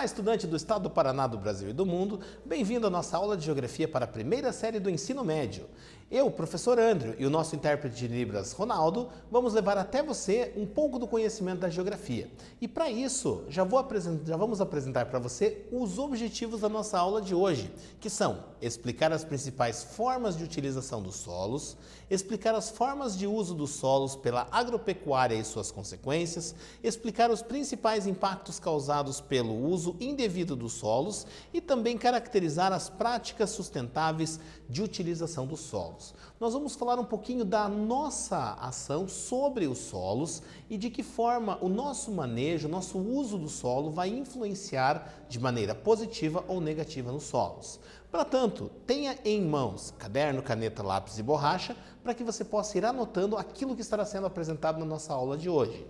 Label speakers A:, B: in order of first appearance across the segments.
A: estudante do estado do Paraná, do Brasil e do mundo, bem-vindo à nossa aula de Geografia para a primeira série do ensino médio. Eu, professor Andrew, e o nosso intérprete de Libras, Ronaldo, vamos levar até você um pouco do conhecimento da geografia. E para isso, já vamos apresentar para você os objetivos da nossa aula de hoje, que são explicar as principais formas de utilização dos solos, explicar as formas de uso dos solos pela agropecuária e suas consequências, explicar os principais impactos causados pelo uso indevido dos solos e também caracterizar as práticas sustentáveis de utilização dos solos. Nós vamos falar um pouquinho da nossa ação sobre os solos e de que forma o nosso manejo, o nosso uso do solo vai influenciar de maneira positiva ou negativa nos solos. Portanto, tenha em mãos caderno, caneta, lápis e borracha para que você possa ir anotando aquilo que estará sendo apresentado na nossa aula de hoje.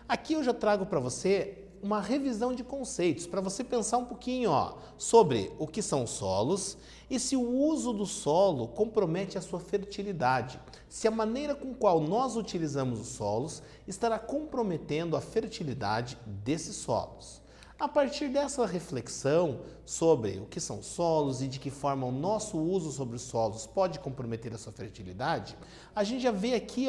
A: Aqui eu já trago para você uma revisão de conceitos, para você pensar um pouquinho sobre o que são solos e se o uso do solo compromete a sua fertilidade, se a maneira com qual nós utilizamos os solos estará comprometendo a fertilidade desses solos. A partir dessa reflexão sobre o que são solos e de que forma o nosso uso sobre os solos pode comprometer a sua fertilidade, a gente já vê aqui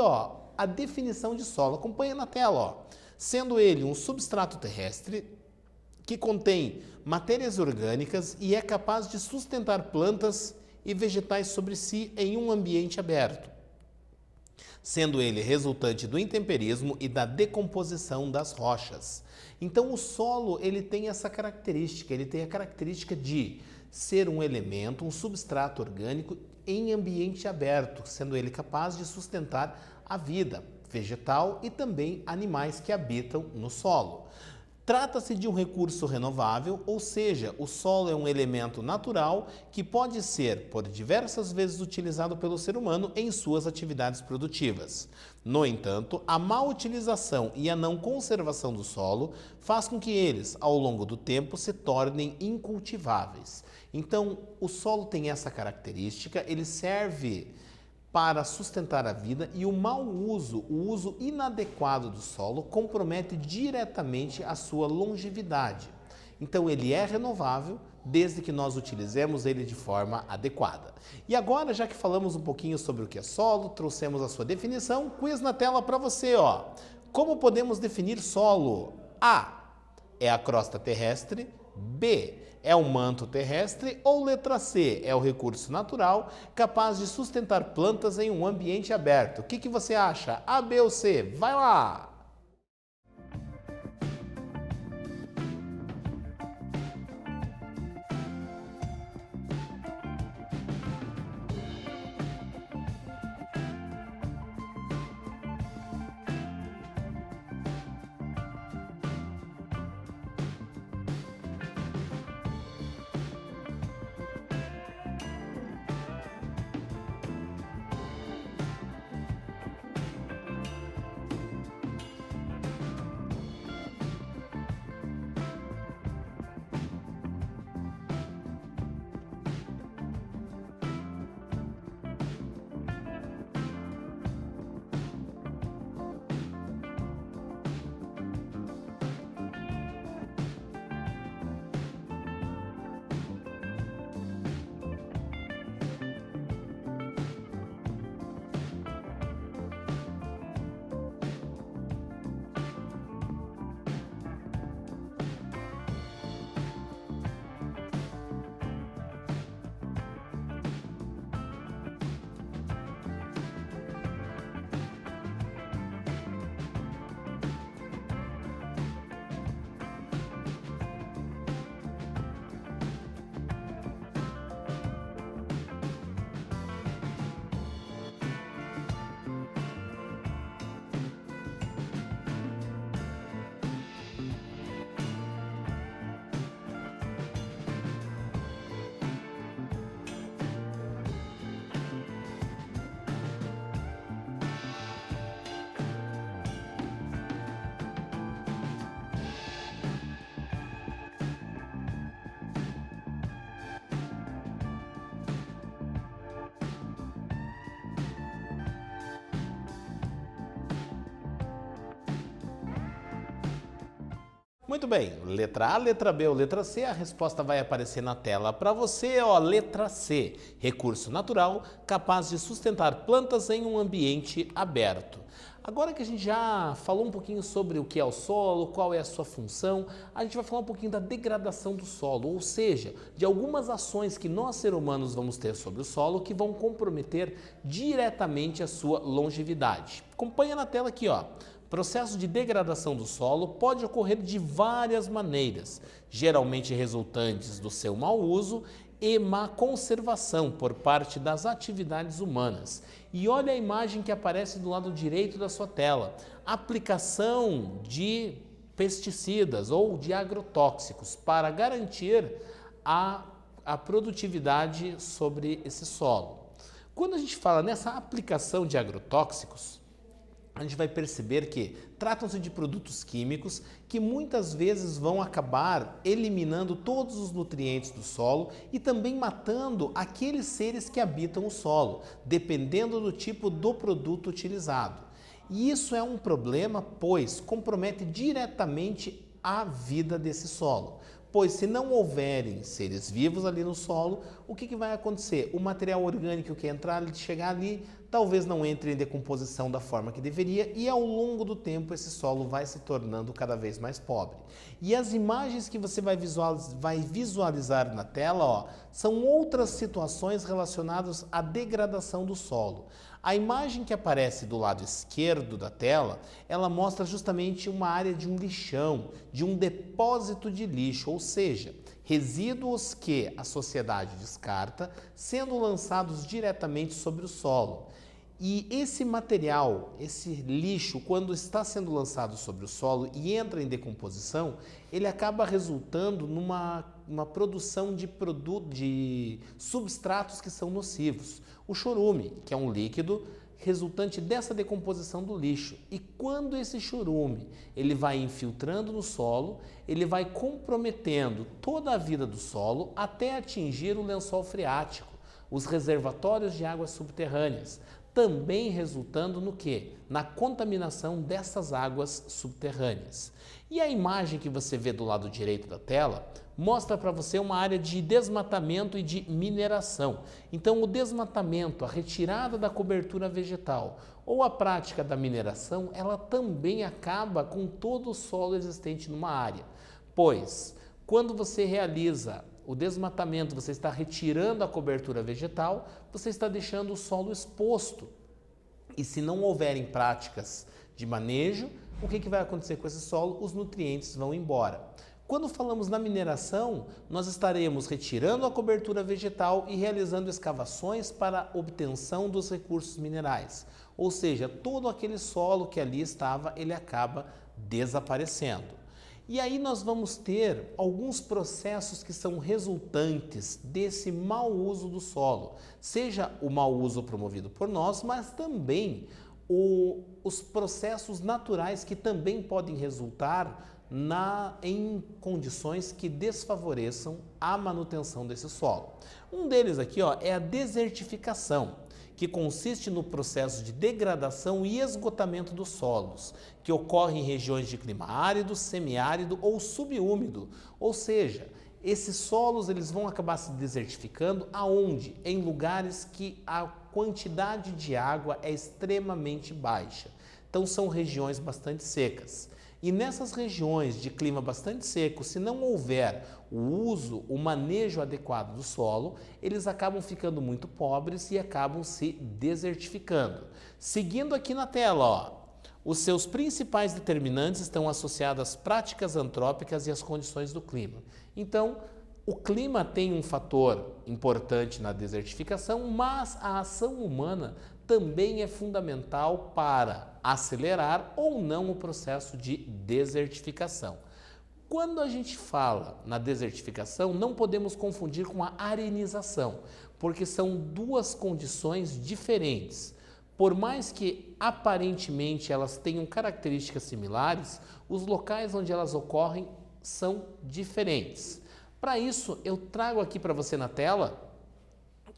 A: a definição de solo. Acompanha na tela. Sendo ele um substrato terrestre que contém matérias orgânicas e é capaz de sustentar plantas e vegetais sobre si em um ambiente aberto, sendo ele resultante do intemperismo e da decomposição das rochas. Então o solo ele tem essa característica, ele tem a característica de ser um elemento, um substrato orgânico em ambiente aberto, sendo ele capaz de sustentar a vida vegetal e também animais que habitam no solo. Trata-se de um recurso renovável, ou seja, o solo é um elemento natural que pode ser por diversas vezes utilizado pelo ser humano em suas atividades produtivas. No entanto, a má utilização e a não conservação do solo faz com que eles, ao longo do tempo, se tornem incultiváveis. Então, o solo tem essa característica, ele serve para sustentar a vida e o mau uso, o uso inadequado do solo compromete diretamente a sua longevidade. Então ele é renovável desde que nós utilizemos ele de forma adequada. E agora, já que falamos um pouquinho sobre o que é solo, trouxemos a sua definição, quiz na tela para você. Como podemos definir solo? A. É a crosta terrestre. B. É um manto terrestre, ou letra C, é o recurso natural capaz de sustentar plantas em um ambiente aberto. O que você acha? A, B ou C? Vai lá! Muito bem, letra A, letra B ou letra C, a resposta vai aparecer na tela para você, ó, letra C, recurso natural capaz de sustentar plantas em um ambiente aberto. Agora que a gente já falou um pouquinho sobre o que é o solo, qual é a sua função, a gente vai falar um pouquinho da degradação do solo, ou seja, de algumas ações que nós, seres humanos, vamos ter sobre o solo que vão comprometer diretamente a sua longevidade. Acompanha na tela aqui, ó. Processo de degradação do solo pode ocorrer de várias maneiras, geralmente resultantes do seu mau uso e má conservação por parte das atividades humanas. E olha a imagem que aparece do lado direito da sua tela. Aplicação de pesticidas ou de agrotóxicos para garantir a produtividade sobre esse solo. Quando a gente fala nessa aplicação de agrotóxicos, a gente vai perceber que tratam-se de produtos químicos que muitas vezes vão acabar eliminando todos os nutrientes do solo e também matando aqueles seres que habitam o solo, dependendo do tipo do produto utilizado. E isso é um problema, pois compromete diretamente a vida desse solo. Pois se não houverem seres vivos ali no solo, o que vai acontecer? O material orgânico que chegar ali, talvez não entre em decomposição da forma que deveria e ao longo do tempo esse solo vai se tornando cada vez mais pobre. E as imagens que você vai visualizar na tela, ó, são outras situações relacionadas à degradação do solo. A imagem que aparece do lado esquerdo da tela, ela mostra justamente uma área de um lixão, de um depósito de lixo, ou seja, resíduos que a sociedade descarta, sendo lançados diretamente sobre o solo. E esse material, esse lixo, quando está sendo lançado sobre o solo e entra em decomposição, ele acaba resultando numa produção de substratos que são nocivos. O chorume, que é um líquido resultante dessa decomposição do lixo. E quando esse chorume ele vai infiltrando no solo, ele vai comprometendo toda a vida do solo até atingir o lençol freático, os reservatórios de águas subterrâneas, também resultando no quê? Na contaminação dessas águas subterrâneas. E a imagem que você vê do lado direito da tela mostra para você uma área de desmatamento e de mineração. Então, o desmatamento, a retirada da cobertura vegetal ou a prática da mineração, ela também acaba com todo o solo existente numa área. Pois, quando você realiza o desmatamento, você está retirando a cobertura vegetal, você está deixando o solo exposto. E se não houverem práticas de manejo, o que vai acontecer com esse solo? Os nutrientes vão embora. Quando falamos na mineração, nós estaremos retirando a cobertura vegetal e realizando escavações para a obtenção dos recursos minerais. Ou seja, todo aquele solo que ali estava, ele acaba desaparecendo. E aí nós vamos ter alguns processos que são resultantes desse mau uso do solo, seja o mau uso promovido por nós, mas também os processos naturais que também podem resultar em condições que desfavoreçam a manutenção desse solo. Um deles aqui, ó, é a desertificação, que consiste no processo de degradação e esgotamento dos solos, que ocorre em regiões de clima árido, semiárido ou subúmido. Ou seja, esses solos eles vão acabar se desertificando aonde? Em lugares que a quantidade de água é extremamente baixa. Então são regiões bastante secas. E nessas regiões de clima bastante seco, se não houver o uso, o manejo adequado do solo, eles acabam ficando muito pobres e acabam se desertificando. Seguindo aqui na tela, ó, os seus principais determinantes estão associados às práticas antrópicas e às condições do clima. Então, o clima tem um fator importante na desertificação, mas a ação humana também é fundamental para acelerar ou não o processo de desertificação. Quando a gente fala na desertificação, não podemos confundir com a arenização, porque são duas condições diferentes. Por mais que aparentemente elas tenham características similares, os locais onde elas ocorrem são diferentes. Para isso, eu trago aqui para você na tela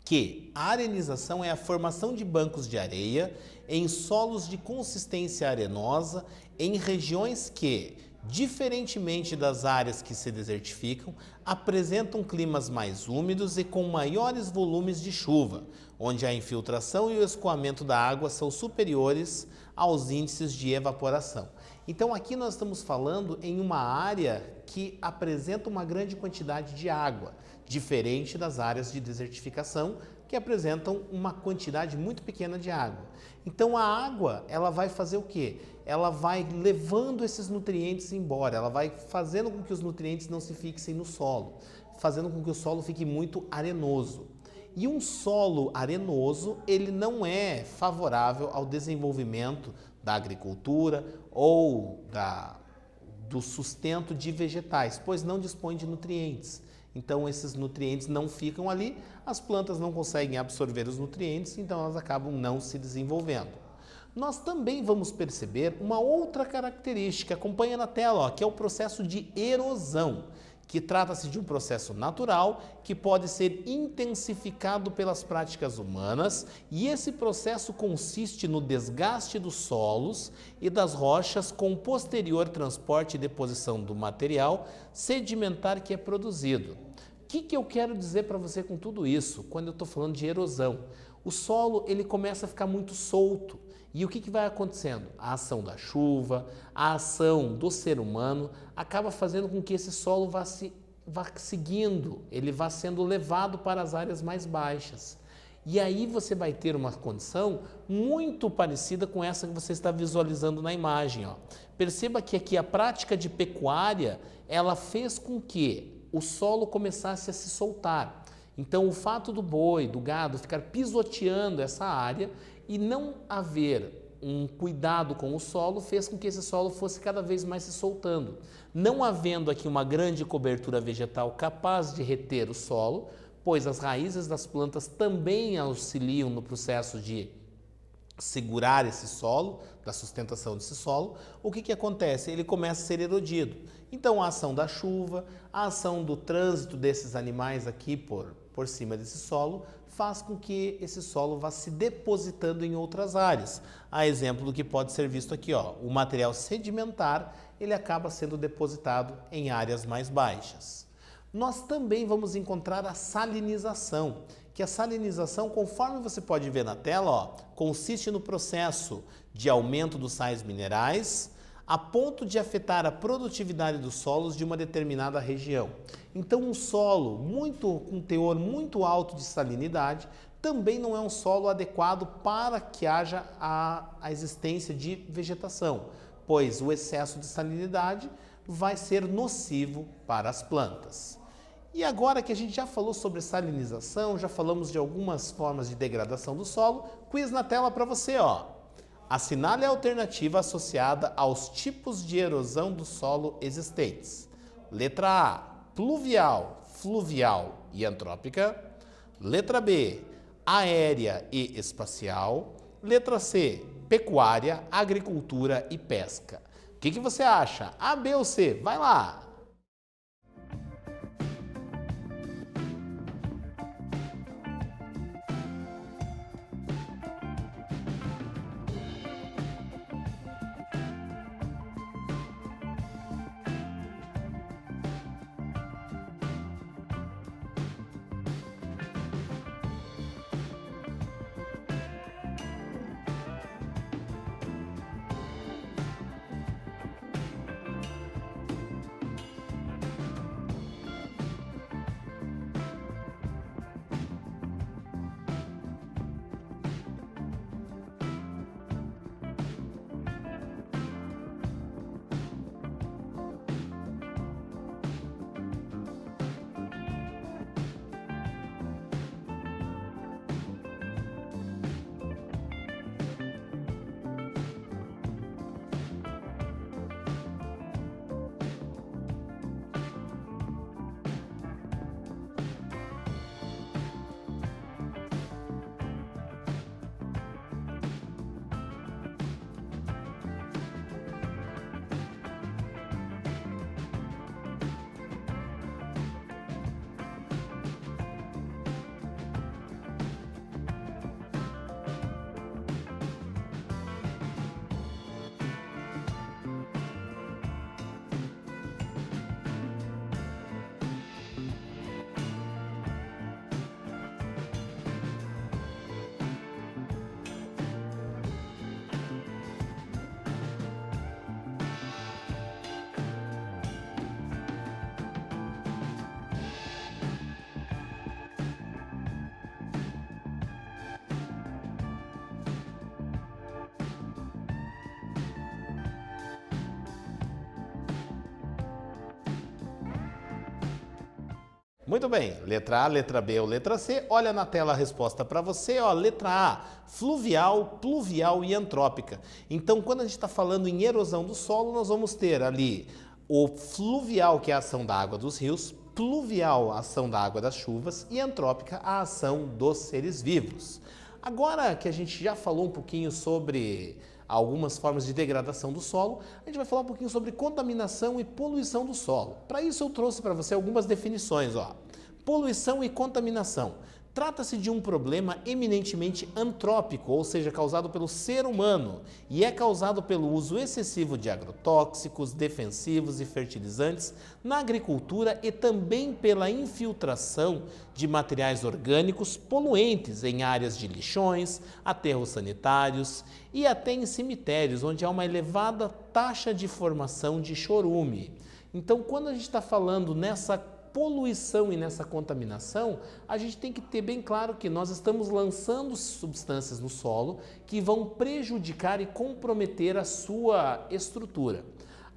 A: que a arenização é a formação de bancos de areia em solos de consistência arenosa em regiões que, Diferentemente das áreas que se desertificam, apresentam climas mais úmidos e com maiores volumes de chuva, onde a infiltração e o escoamento da água são superiores aos índices de evaporação. Então aqui nós estamos falando em uma área que apresenta uma grande quantidade de água, diferente das áreas de desertificação, que apresentam uma quantidade muito pequena de água. Então a água, ela vai fazer o quê? Ela vai levando esses nutrientes embora, ela vai fazendo com que os nutrientes não se fixem no solo, fazendo com que o solo fique muito arenoso. E um solo arenoso, ele não é favorável ao desenvolvimento da agricultura ou do sustento de vegetais, pois não dispõe de nutrientes. Então esses nutrientes não ficam ali, as plantas não conseguem absorver os nutrientes, então elas acabam não se desenvolvendo. Nós também vamos perceber uma outra característica, acompanha na tela, ó, que é o processo de erosão, que trata-se de um processo natural que pode ser intensificado pelas práticas humanas, e esse processo consiste no desgaste dos solos e das rochas com posterior transporte e deposição do material sedimentar que é produzido. O que eu quero dizer para você com tudo isso, quando eu estou falando de erosão? O solo ele começa a ficar muito solto. E o que vai acontecendo? A ação da chuva, a ação do ser humano acaba fazendo com que esse solo vá seguindo, ele vá sendo levado para as áreas mais baixas. E aí você vai ter uma condição muito parecida com essa que você está visualizando na imagem, ó. Perceba que aqui a prática de pecuária, ela fez com que o solo começasse a se soltar. Então o fato do boi, do gado ficar pisoteando essa área e não haver um cuidado com o solo fez com que esse solo fosse cada vez mais se soltando. Não havendo aqui uma grande cobertura vegetal capaz de reter o solo, pois as raízes das plantas também auxiliam no processo de segurar esse solo, da sustentação desse solo, o que acontece? Ele começa a ser erodido. Então a ação da chuva, a ação do trânsito desses animais aqui por cima desse solo, faz com que esse solo vá se depositando em outras áreas. A exemplo do que pode ser visto aqui, ó, o material sedimentar, ele acaba sendo depositado em áreas mais baixas. Nós também vamos encontrar a salinização, que a salinização, conforme você pode ver na tela, ó, consiste no processo de aumento dos sais minerais, a ponto de afetar a produtividade dos solos de uma determinada região. Então, um solo com teor muito alto de salinidade também não é um solo adequado para que haja a existência de vegetação, pois o excesso de salinidade vai ser nocivo para as plantas. E agora que a gente já falou sobre salinização, já falamos de algumas formas de degradação do solo, quiz na tela para você, ó. Assinale a alternativa associada aos tipos de erosão do solo existentes. Letra A, pluvial, fluvial e antrópica. Letra B, aérea e espacial. Letra C, pecuária, agricultura e pesca. O que você acha? A, B ou C? Vai lá! Muito bem, letra A, letra B ou letra C, olha na tela a resposta para você, ó, letra A, fluvial, pluvial e antrópica. Então, quando a gente está falando em erosão do solo, nós vamos ter ali o fluvial, que é a ação da água dos rios, pluvial, a ação da água das chuvas, e antrópica, a ação dos seres vivos. Agora que a gente já falou um pouquinho sobre algumas formas de degradação do solo, a gente vai falar um pouquinho sobre contaminação e poluição do solo. Para isso eu trouxe para você algumas definições, ó. Poluição e contaminação. Trata-se de um problema eminentemente antrópico, ou seja, causado pelo ser humano, e é causado pelo uso excessivo de agrotóxicos, defensivos e fertilizantes na agricultura e também pela infiltração de materiais orgânicos poluentes em áreas de lixões, aterros sanitários e até em cemitérios, onde há uma elevada taxa de formação de chorume. Então, quando a gente está falando nessa poluição e nessa contaminação, a gente tem que ter bem claro que nós estamos lançando substâncias no solo que vão prejudicar e comprometer a sua estrutura.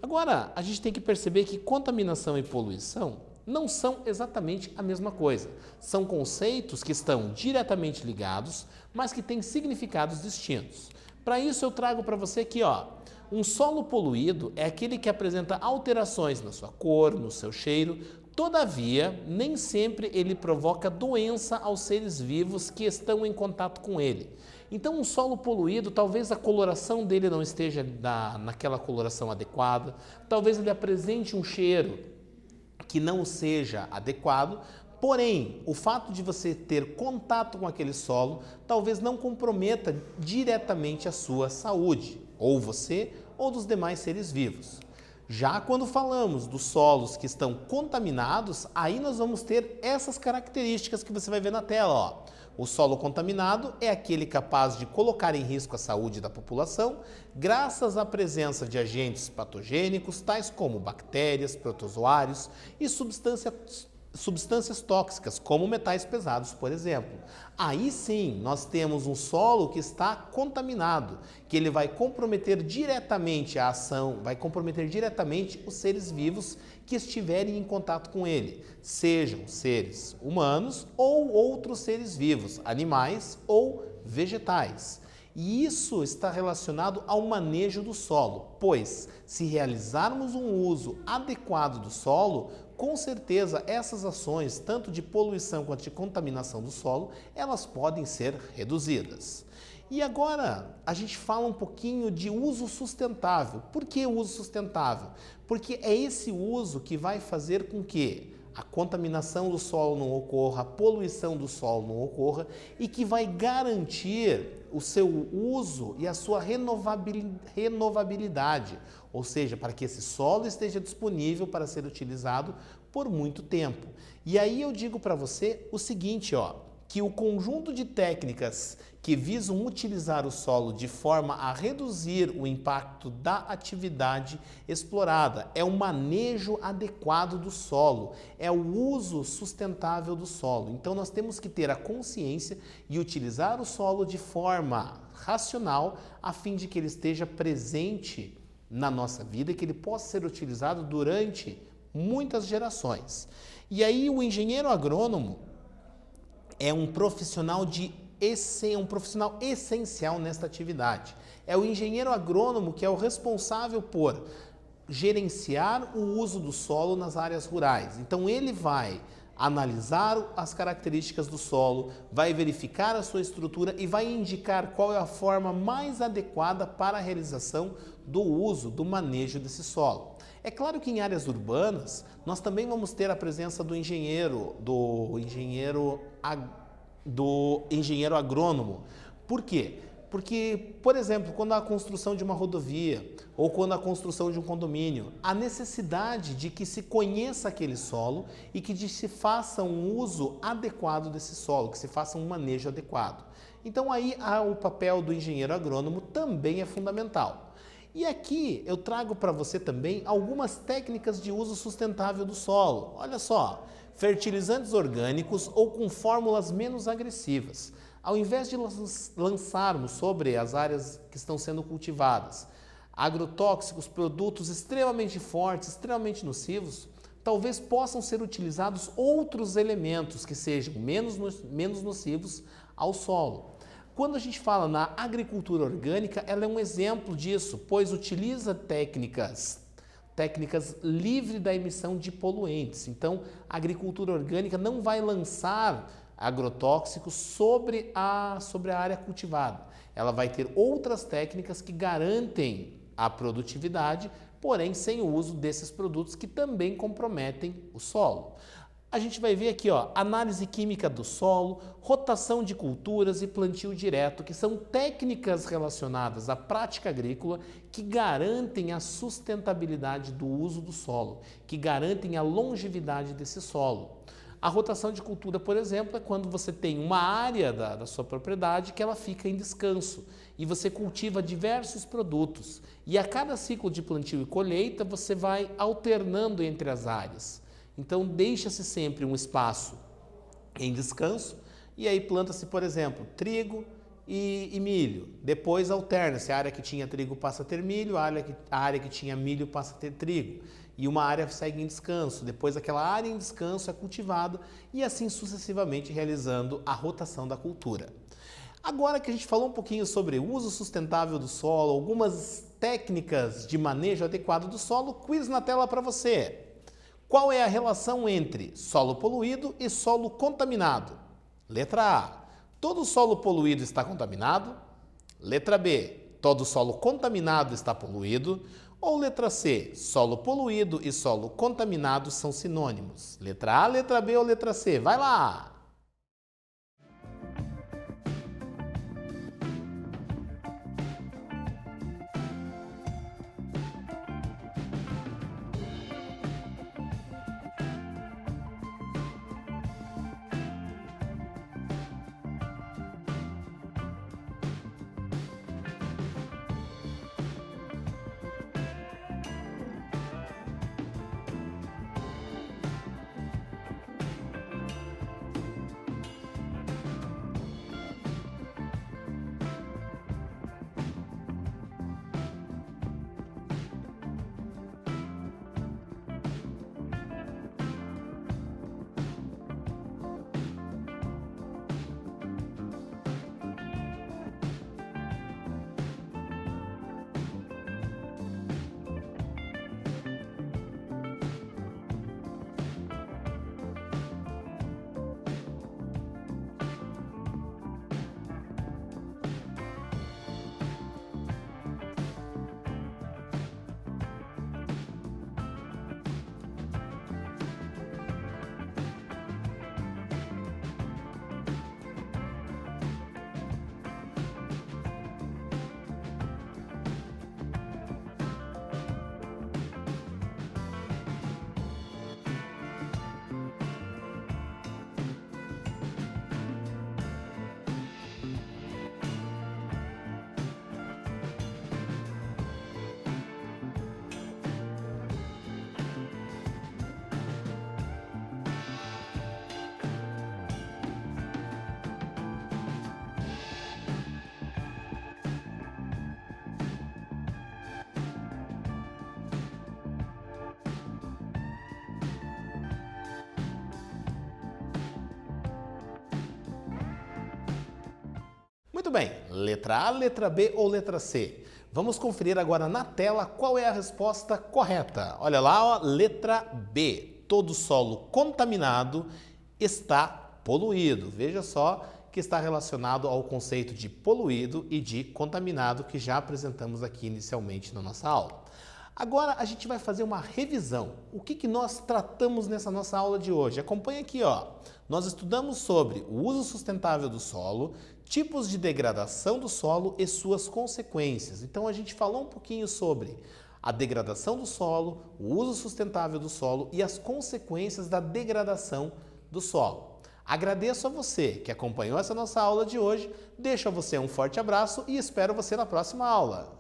A: Agora, a gente tem que perceber que contaminação e poluição não são exatamente a mesma coisa. São conceitos que estão diretamente ligados, mas que têm significados distintos. Para isso, eu trago para você aqui, ó, um solo poluído é aquele que apresenta alterações na sua cor, no seu cheiro. Todavia, nem sempre ele provoca doença aos seres vivos que estão em contato com ele. Então, um solo poluído, talvez a coloração dele não esteja naquela coloração adequada, talvez ele apresente um cheiro que não seja adequado, porém, o fato de você ter contato com aquele solo talvez não comprometa diretamente a sua saúde, ou você ou dos demais seres vivos. Já quando falamos dos solos que estão contaminados, aí nós vamos ter essas características que você vai ver na tela, ó. O solo contaminado é aquele capaz de colocar em risco a saúde da população, graças à presença de agentes patogênicos, tais como bactérias, protozoários e substâncias tóxicas, como metais pesados, por exemplo. Aí sim, nós temos um solo que está contaminado, que ele vai comprometer diretamente a ação, vai comprometer diretamente os seres vivos que estiverem em contato com ele, sejam seres humanos ou outros seres vivos, animais ou vegetais. E isso está relacionado ao manejo do solo, pois se realizarmos um uso adequado do solo, com certeza essas ações, tanto de poluição quanto de contaminação do solo, elas podem ser reduzidas. E agora a gente fala um pouquinho de uso sustentável. Por que uso sustentável? Porque é esse uso que vai fazer com que a contaminação do solo não ocorra, a poluição do solo não ocorra e que vai garantir o seu uso e a sua renovabilidade, ou seja, para que esse solo esteja disponível para ser utilizado por muito tempo. E aí eu digo para você o seguinte, ó, que o conjunto de técnicas que visam utilizar o solo de forma a reduzir o impacto da atividade explorada é o manejo adequado do solo, é o uso sustentável do solo. Então nós temos que ter a consciência e utilizar o solo de forma racional a fim de que ele esteja presente na nossa vida e que ele possa ser utilizado durante muitas gerações. E aí o engenheiro agrônomo é um profissional essencial nesta atividade. É o engenheiro agrônomo que é o responsável por gerenciar o uso do solo nas áreas rurais. Então ele vai analisar as características do solo, vai verificar a sua estrutura e vai indicar qual é a forma mais adequada para a realização do uso, do manejo desse solo. É claro que em áreas urbanas nós também vamos ter a presença do engenheiro agrônomo. Por quê? Porque, por exemplo, quando há a construção de uma rodovia ou quando há a construção de um condomínio, há necessidade de que se conheça aquele solo e que se faça um uso adequado desse solo, que se faça um manejo adequado. Então aí o papel do engenheiro agrônomo também é fundamental. E aqui eu trago para você também algumas técnicas de uso sustentável do solo. Olha só, fertilizantes orgânicos ou com fórmulas menos agressivas. Ao invés de lançarmos sobre as áreas que estão sendo cultivadas agrotóxicos, produtos extremamente fortes, extremamente nocivos, talvez possam ser utilizados outros elementos que sejam menos nocivos ao solo. Quando a gente fala na agricultura orgânica, ela é um exemplo disso, pois utiliza técnicas livres da emissão de poluentes. Então, a agricultura orgânica não vai lançar agrotóxicos sobre a área cultivada. Ela vai ter outras técnicas que garantem a produtividade, porém sem o uso desses produtos que também comprometem o solo. A gente vai ver aqui, análise química do solo, rotação de culturas e plantio direto, que são técnicas relacionadas à prática agrícola que garantem a sustentabilidade do uso do solo, que garantem a longevidade desse solo. A rotação de cultura, por exemplo, é quando você tem uma área da sua propriedade que ela fica em descanso e você cultiva diversos produtos. E a cada ciclo de plantio e colheita, você vai alternando entre as áreas. Então, deixa-se sempre um espaço em descanso e aí planta-se, por exemplo, trigo e milho. Depois alterna-se, a área que tinha trigo passa a ter milho, a área que tinha milho passa a ter trigo. E uma área segue em descanso, depois aquela área em descanso é cultivada e assim sucessivamente realizando a rotação da cultura. Agora que a gente falou um pouquinho sobre o uso sustentável do solo, algumas técnicas de manejo adequado do solo, quiz na tela para você. Qual é a relação entre solo poluído e solo contaminado? Letra A. Todo solo poluído está contaminado? Letra B. Todo solo contaminado está poluído? Ou letra C. Solo poluído e solo contaminado são sinônimos? Letra A, letra B ou letra C? Vai lá! Muito bem, letra A, letra B ou letra C? Vamos conferir agora na tela qual é a resposta correta. Olha lá, letra B. Todo solo contaminado está poluído. Veja só que está relacionado ao conceito de poluído e de contaminado que já apresentamos aqui inicialmente na nossa aula. Agora a gente vai fazer uma revisão. O que nós tratamos nessa nossa aula de hoje? Acompanha aqui, ó. Nós estudamos sobre o uso sustentável do solo, tipos de degradação do solo e suas consequências. Então a gente falou um pouquinho sobre a degradação do solo, o uso sustentável do solo e as consequências da degradação do solo. Agradeço a você que acompanhou essa nossa aula de hoje, deixo a você um forte abraço e espero você na próxima aula.